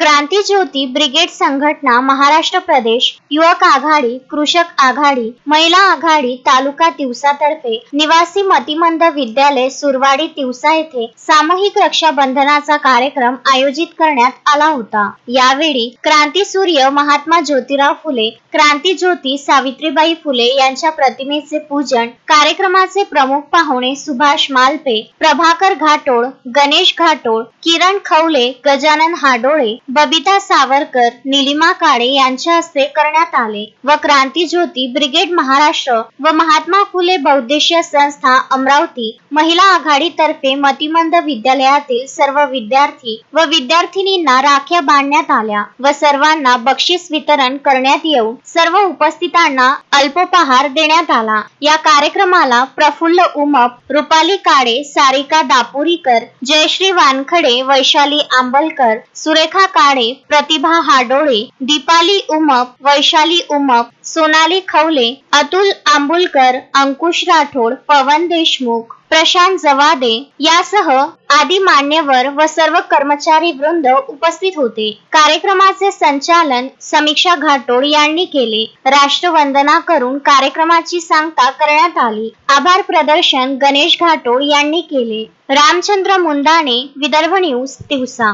क्रांतिज्योती brigade संघटना महाराष्ट्र प्रदेश, युवक आघाडी, कृषक आघाडी, महिला आघाडी तालुका तिवसातर्फे निवासी मतिमंद विद्यालय सुरवाडी तिवसा येथे सामूहिक रक्षाबंधनाचा कार्यक्रम आयोजित करण्यात आला होता। यावेळी क्रांतीसूर्य महात्मा ज्योतिराव फुले, क्रांतिज्योती सावित्रीबाई फुले यांच्या प्रतिमेचे पूजन, कार्यक्रमाचे प्रमुख पाहुणे सुभाष मालपे, प्रभाकर घाटोळ, गणेश घाटोळ, किरण खवले, गजानन हाडोळे, बबिता सावरकर, निलिमा काळे यांच्या हस्ते करण्यात आले व क्रांतिज्योती ब्रिगेड महाराष्ट्र व महात्मा फुले बौद्धिक संस्था अमरावती महिला आघाडीतर्फे मतिमंद विद्यालयातील सर्व विद्यार्थी व विद्यार्थिनींना राख्या बांधण्यात आल्या व सर्वांना बक्षीस वितरण करण्यात येऊन सर्व उपस्थितांना अल्पोपहार देण्यात आला। या कार्यक्रमाला प्रफुल्ल उमप, रुपाली काळे, सारिका दापुरीकर, जयश्री वानखडे, वैशाली आंबलकर, सुरेखा काळे, प्रतिभा हाडोळे, दीपाली उमप, वैशाली उमप, सोनाली खवले, अतुल आंबुलकर, अंकुश राठोड, पवन देशमुख, प्रशांत जवादे यासह आदी मान्यवर व सर्व कर्मचारी वृंद उपस्थित होते। कार्यक्रमाचे संचालन समीक्षा घाटोळ यांनी केले। राष्ट्रवंदना करून कार्यक्रमाची सांगता करण्यात आली। आभार प्रदर्शन गणेश घाटोळ यांनी केले। रामचंद्र मुंदाणे, विदर्भ न्यूज, तिवसा।